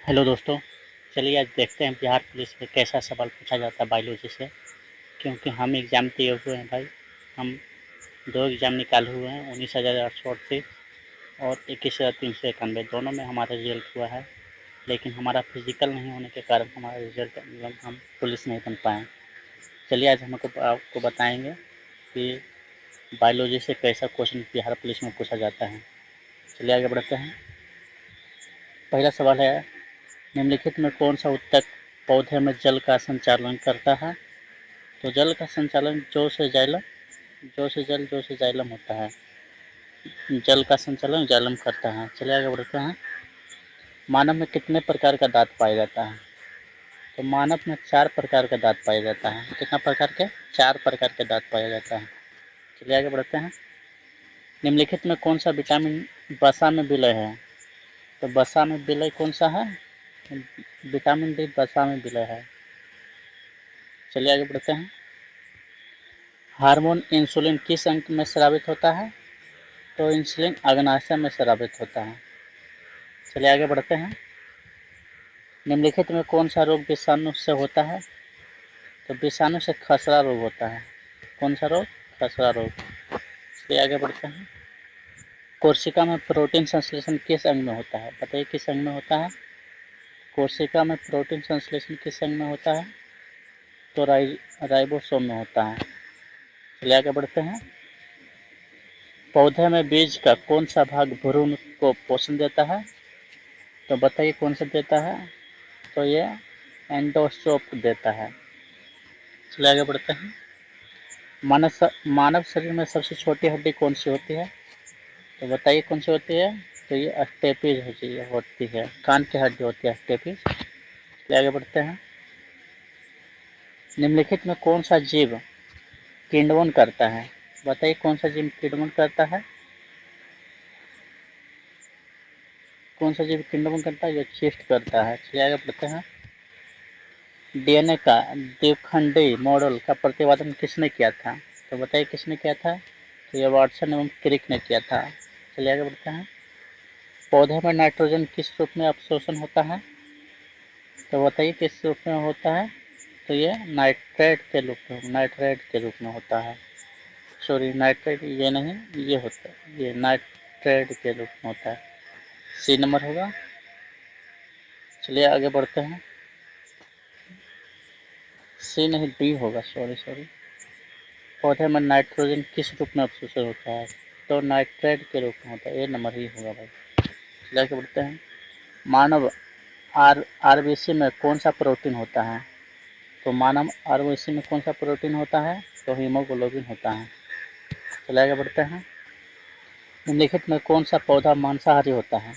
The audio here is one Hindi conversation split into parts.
हेलो दोस्तों, चलिए आज देखते हैं बिहार पुलिस में कैसा सवाल पूछा जाता है बायोलॉजी से। क्योंकि हम एग्ज़ाम दिए हुए हैं भाई। हम 2 एग्ज़ाम निकाले हुए हैं, 19,838 और 21,391 दोनों में हमारा रिज़ल्ट हुआ है। लेकिन हमारा फिज़िकल नहीं होने के कारण हमारा रिज़ल्ट मतलब हम पुलिस नहीं बन पाए। चलिए आज हम आपको बताएँगे कि बायोलॉजी से कैसा क्वेश्चन बिहार पुलिस में पूछा जाता है। चलिए आगे बढ़ते हैं। पहला सवाल है, निम्नलिखित में कौन सा ऊतक पौधे में जल का संचालन करता है? तो जल का संचालन जौ से जाइलम, जौ से जल, जौ से जाइलम होता है। जल का संचालन जाइलम करता है। चलिए आगे बढ़ते हैं। मानव में कितने प्रकार का दांत पाया जाता है? तो मानव में 4 प्रकार का दांत पाया जाता है। कितना प्रकार के? 4 प्रकार के दांत पाया जाता है। चलिए आगे बढ़ते हैं। निम्नलिखित में कौन सा विटामिन वसा में विलय है? तो वसा में विलय कौन सा है? विटामिन डी वसा में विलय है। चलिए आगे बढ़ते हैं। हार्मोन इंसुलिन किस अंग में स्रावित होता है? तो इंसुलिन अग्नाशय में स्रावित होता है। चलिए आगे बढ़ते हैं। निम्नलिखित में कौन सा रोग विषाणु से होता है? तो विषाणु से खसरा रोग होता है। कौन सा रोग? खसरा रोग। चलिए आगे बढ़ते हैं। कोशिका में प्रोटीन संश्लेषण किस अंग में होता है? बताइए किस अंग में होता है? कोशिका में प्रोटीन संश्लेषण किस अंग में होता है? तो राइबोसोम में होता है। चलिए आगे बढ़ते हैं। पौधे में बीज का कौन सा भाग भ्रूण को पोषण देता है? तो बताइए कौन सा देता है? तो ये एंडोस्ट्रोप देता है। चलिए आगे बढ़ते हैं। मानव शरीर में सबसे छोटी हड्डी कौन सी होती है? तो बताइए कौन सी होती है? तो ये स्टेपिज होती है। कान की हड्डी होती है स्टेपिज। चलिए आगे बढ़ते हैं। निम्नलिखित में कौन सा जीव किण्वन करता है? बताइए कौन सा जीव किण्वन करता है? कौन सा जीव किण्वन करता है? ये चीस्ट करता है। चलिए आगे बढ़ते हैं। डीएनए का द्विखंडी मॉडल का प्रतिपादन किसने किया था? तो बताइए किसने किया था? तो ये वाटसन एवं क्रिक ने किया था। चलिए आगे बढ़ते हैं। पौधे में नाइट्रोजन किस रूप में अवशोषण होता है? तो बताइए किस रूप में होता है? तो ये नाइट्रेट के रूप में होता है। सॉरी, नाइट्रेट ये नहीं, ये होता है, ये नाइट्रेट के रूप में होता है। सी नंबर होगा। चलिए आगे बढ़ते हैं। सी नहीं, डी होगा। सॉरी। पौधे में नाइट्रोजन किस रूप में अवशोषित होता है? तो नाइट्रेट के रूप में होता है। ए नंबर ही होगा भाई। चलिए आगे बढ़ते हैं। मानव आरबीसी में कौन सा प्रोटीन होता है? तो मानव आरबीसी में कौन सा प्रोटीन होता है? तो हीमोग्लोबिन होता है। चलिए आगे बढ़ते हैं। निम्नलिखित में कौन सा पौधा मांसाहारी होता है?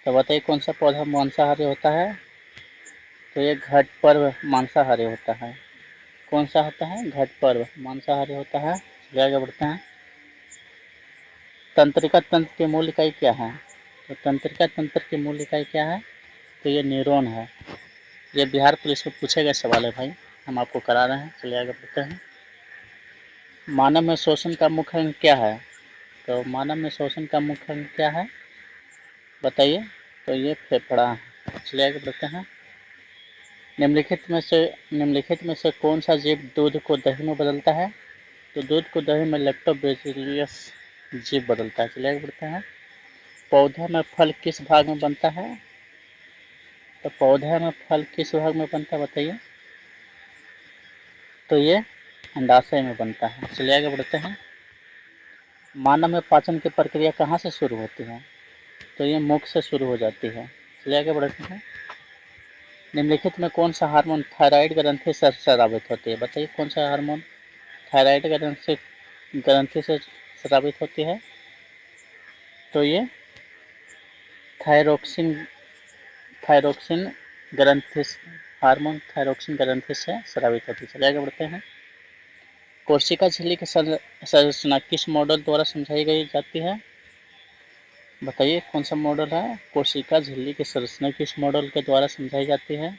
तो बताइए कौन सा पौधा मांसाहारी होता है? तो ये घटपर्व मांसाहारी होता है। कौन सा होता है? घटपर्व मांसाहारी होता है। चलिए आगे बढ़ते हैं। तंत्रिका तंत्र की मूल इकाई क्या है? तो तंत्रिका तंत्र की मूल इकाई क्या है? तो ये न्यूरॉन है। ये बिहार पुलिस में पूछे गए सवाल है भाई, हम आपको करा रहे हैं। चलिए आगे बढ़ते हैं। मानव में श्वसन का मुख्य अंग क्या है? तो मानव में श्वसन का मुख्य अंग क्या है? बताइए। तो ये फेफड़ा है। चलिए आगे बढ़ते हैं। निम्नलिखित में से कौन सा जीव दूध को दही में बदलता है? तो दूध को दही में लैक्टोबैसिलस जीव बदलता है। चलिए आगे बढ़ते हैं। पौधे में फल किस भाग में बनता है? तो पौधे में फल किस भाग में बनता है बताइए? तो ये अंडाशय में बनता है। चलिए आगे बढ़ते हैं। मानव में पाचन की प्रक्रिया कहाँ से शुरू होती है? तो ये मुख से शुरू हो जाती है। चलिए आगे बढ़ते हैं। निम्नलिखित में कौन सा हार्मोन थायराइड ग्रंथि से स्रावित होती है? बताइए कौन सा हार्मोन थायराइड ग्रंथि से स्रावित होती है? तो ये थायरोक्सिन थायरोक्सिन ग्रंथि हार्मोन थायरोक्सिन ग्रंथि से स्रावित होती है। चलिए आगे बढ़ते हैं। कोशिका झिल्ली की संरचना किस मॉडल द्वारा समझाई गई जाती है? बताइए कौन सा मॉडल है? कोशिका झिल्ली की संरचना किस मॉडल के द्वारा समझाई जाती है?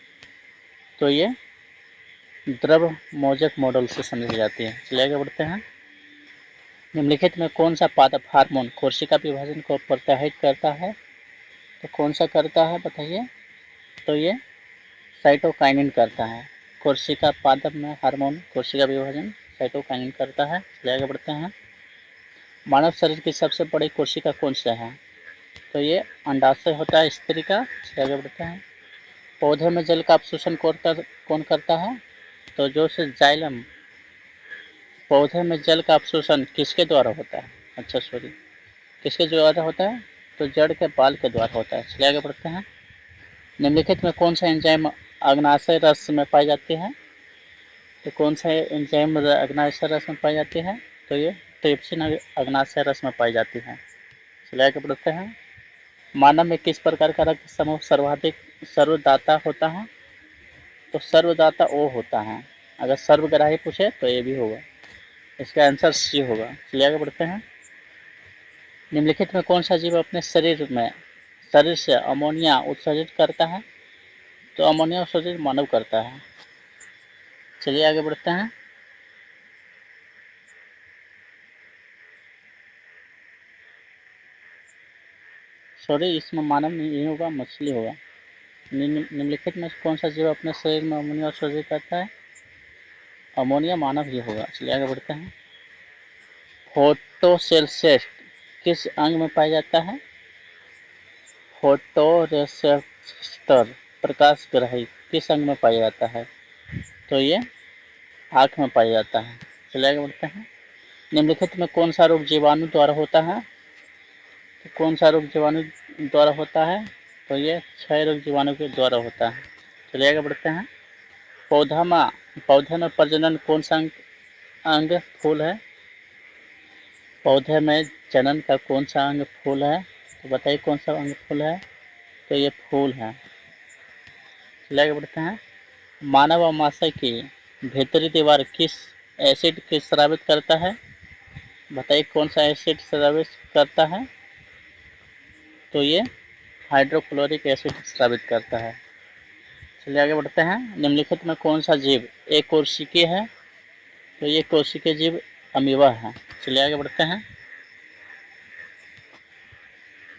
तो ये द्रव मोजक मॉडल से समझी जाती है। चलिए आगे बढ़ते हैं। निम्नलिखित में कौन सा पादप हार्मोन कोशिका विभाजन को प्रोत्साहित करता है? तो कौन सा करता है बताइए? तो ये साइटोकाइनिन करता है। कोशिका पादप में हार्मोन कोशिका विभाजन साइटोकाइनिन करता है। चलिए आगे बढ़ते हैं। मानव शरीर की सबसे बड़ी कोशिका कौन सा है? तो ये अंडाशय होता है स्त्री का। चलिए आगे बढ़ते हैं। पौधे में जल का अवशोषण कौन करता है? तो जो से जाइलम। पौधे में जल का अवशोषण किसके द्वारा होता है? अच्छा सॉरी, किसके द्वारा होता है? तो जड़ के बाल के द्वारा होता है। चलिए आगे बढ़ते हैं। निम्नलिखित में कौन सा एंजाइम अग्नाशय रस में पाई जाती है? तो कौन सा एंजाइम अग्नाशय रस में पाई जाती है? तो ये ट्रिप्सिन अग्नाशय रस में पाई जाती है। चलिए आगे बढ़ते हैं। मानव में किस प्रकार का रक्त समूह सर्वाधिक सर्वदाता होता है? तो सर्वदाता ओ होता है। अगर सर्वग्राही पूछे तो ये भी होगा, इसका आंसर सी होगा। चलिए आगे बढ़ते हैं। निम्नलिखित में कौन सा जीव अपने शरीर से अमोनिया उत्सर्जित करता है? तो अमोनिया उत्सर्जित मानव करता है। चलिए आगे बढ़ते हैं। सॉरी, इसमें मानव नहीं होगा, मछली होगा। निम्नलिखित में कौन सा जीव अपने शरीर में अमोनिया उत्सर्जित करता है? अमोनिया मानव ही होगा। चलिए आगे बढ़ते हैं। फोटोसेल्सेट किस अंग में पाया जाता है? फोटोरेसेप्टर प्रकाश ग्राही किस अंग में पाया जाता है? तो ये आँख में पाया जाता है। चलिए आगे बढ़ते हैं। निम्नलिखित में कौन सा रोग जीवाणु द्वारा होता है? तो कौन सा रोग जीवाणु द्वारा होता है? तो ये क्षय रोग जीवाणु के द्वारा होता है। चलिए आगे बढ़ते हैं। पौधे में प्रजनन कौन सा अंग फूल है? पौधे में जनन का कौन सा अंग फूल है? तो बताइए कौन सा अंग फूल है? तो ये फूल है। चलिए आगे बढ़ते हैं। मानव अमाशय की भीतरी दीवार किस एसिड के स्रावित करता है? बताइए कौन सा एसिड स्रावित करता है? तो ये हाइड्रोक्लोरिक एसिड स्रावित करता है। चलिए आगे बढ़ते हैं। निम्नलिखित में कौन सा जीव एक कोशिकीय है? तो ये कोशिकीय जीव अमीबा है। चलिए आगे बढ़ते हैं।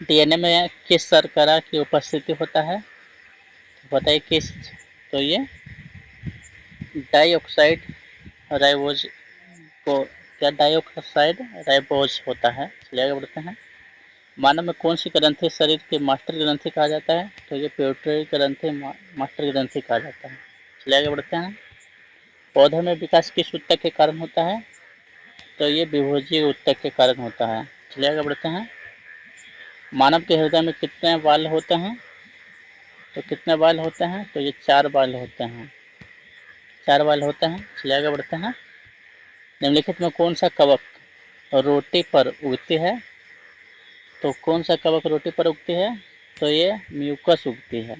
डीएनए में किस शर्करा की उपस्थिति होता है? तो बताइए किस। तो ये डाइऑक्साइड राइबोज को क्या डाइऑक्साइड राइबोज होता है। चलिए आगे बढ़ते हैं। मानव में कौन सी ग्रंथि शरीर की मास्टर ग्रंथि कहा जाता है? तो ये प्यूटरी ग्रंथि मास्टर ग्रंथि कहा जाता है। चलिए आगे बढ़ते हैं। पौधे में विकास किस ऊतक के कारण होता है? तो ये विभोजी ऊतक के कारण होता है। चलिए आगे बढ़ते हैं। मानव के हृदय में कितने वाल्व होते हैं? तो कितने वाल्व होते हैं? तो ये 4 वाल्व होते हैं। 4 वाल्व होते हैं। चलिए आगे बढ़ते हैं। निम्नलिखित में कौन सा कवक रोटी पर उगती है? तो कौन सा कवक रोटी पर उगती है? तो ये म्यूकस उगती है।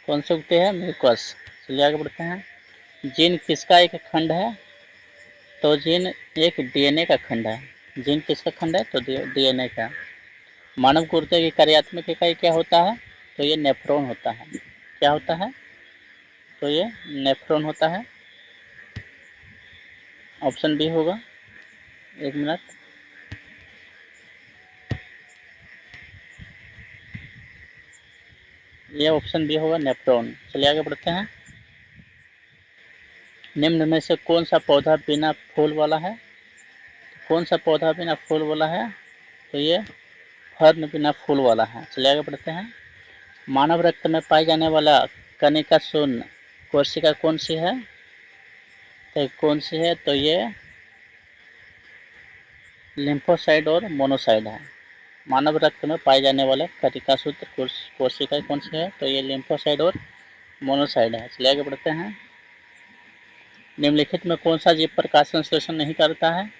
कौन सी उगती है? म्यूकस। चलिए आगे बढ़ते हैं। जीन किसका एक खंड है? तो जीन एक डीएनए का खंड है। जीन किसका खंड है? तो डीएनए का। मानव गुर्दे की कार्यात्मक इकाई क्या होता है? तो ये नेफ्रॉन होता है। क्या होता है? तो ये नेफ्रॉन होता है। ऑप्शन बी होगा। एक मिनट। ये ऑप्शन बी होगा, नेफ्रॉन। चलिए आगे बढ़ते हैं। निम्न में से कौन सा पौधा बिना फूल वाला है? कौन सा पौधा बिना फूल वाला है? तो ये फर्न बिना फूल वाला है। चलिए आगे बढ़ते हैं। मानव रक्त में पाई जाने वाला कनिका शून्य कोशिका कौन सी है? तो कौन सी है? तो ये लिम्फोसाइट और मोनोसाइट है। मानव रक्त में पाए जाने वाले कनिका सूत्र कोशिका कौन सी है? तो ये लिम्फोसाइट और मोनोसाइट है। चलिए आगे बढ़ते हैं। निम्नलिखित में कौन सा जीव प्रकाश संश्लेषण नहीं करता है?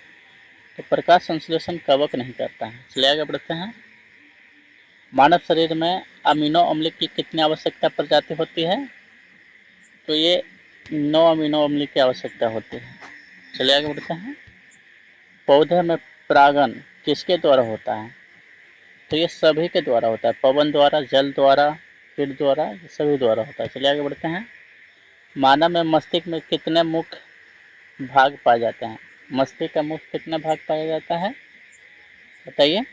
तो प्रकाश संश्लेषण कवक नहीं करता है। चलिए आगे बढ़ते हैं। मानव शरीर में अमीनो अम्ल की कितनी आवश्यकता प्रजाति होती है? तो ये 9 अमीनो अम्ल की आवश्यकता होती है। चलिए आगे बढ़ते हैं। पौधे में परागण किसके द्वारा होता है? तो ये सभी के द्वारा होता है। पवन द्वारा, जल द्वारा, कीट द्वारा, ये सभी द्वारा होता है। चलिए आगे बढ़ते हैं। मानव में मस्तिष्क में कितने मुख्य भाग पाए जाते हैं? मस्तिष्क का मुख्य कितने भाग पाया जाता है? बताइए।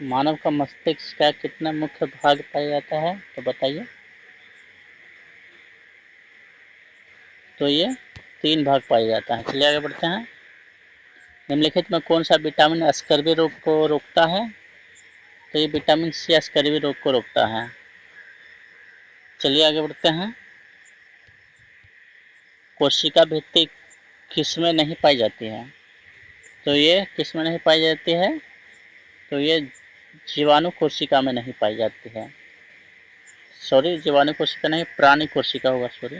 मानव का मस्तिष्क का कितना मुख्य भाग पाया जाता है, तो बताइए। तो ये 3 भाग पाया जाता है। चलिए आगे बढ़ते हैं। निम्नलिखित में कौन सा विटामिन स्कर्वी रोग को रोकता है, तो ये विटामिन सी स्कर्वी रोग को रोकता है। चलिए आगे बढ़ते हैं। कोशिका भित्ति किसमें नहीं पाई जाती है, तो ये किसमें नहीं पाई जाती है, तो ये जीवाणु कोशिका में नहीं पाई जाती है। सॉरी, जीवाणु कोशिका नहीं, प्राणी कोशिका होगा, सॉरी,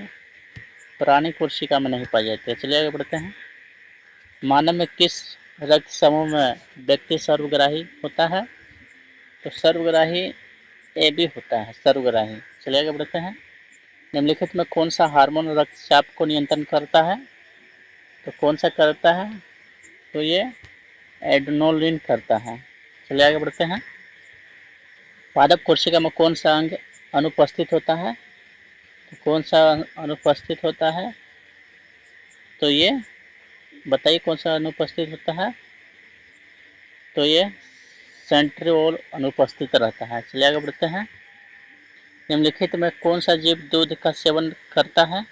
प्राणी कोशिका में नहीं पाई जाती है। चलिए आगे बढ़ते हैं। मानव में किस रक्त समूह में व्यक्ति सर्वग्राही होता है, तो सर्वग्राही ए बी होता है, सर्वग्राही। चलिए आगे बढ़ते हैं। निम्नलिखित में कौन सा हार्मोन रक्तचाप को नियंत्रण करता है, तो कौन सा करता है, तो ये एड्रेनलिन करता है। चलिए आगे बढ़ते हैं। पादप कोशिका में कौन सा अंग अनुपस्थित होता है, तो कौन सा अनुपस्थित होता है, तो ये बताइए कौन सा अनुपस्थित होता है, तो ये सेंट्रिओल अनुपस्थित रहता है। चलिए आगे बढ़ते हैं। निम्नलिखित में कौन सा जीव दूध का सेवन करता है,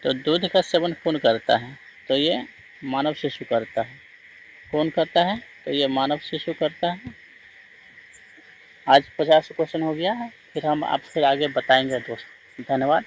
तो दूध का सेवन कौन करता है, तो ये मानव शिशु करता है। कौन करता है, तो ये मानव शिशु करता है। आज 50 क्वेश्चन हो गया है, फिर हम आप फिर आगे बताएंगे दोस्त। धन्यवाद।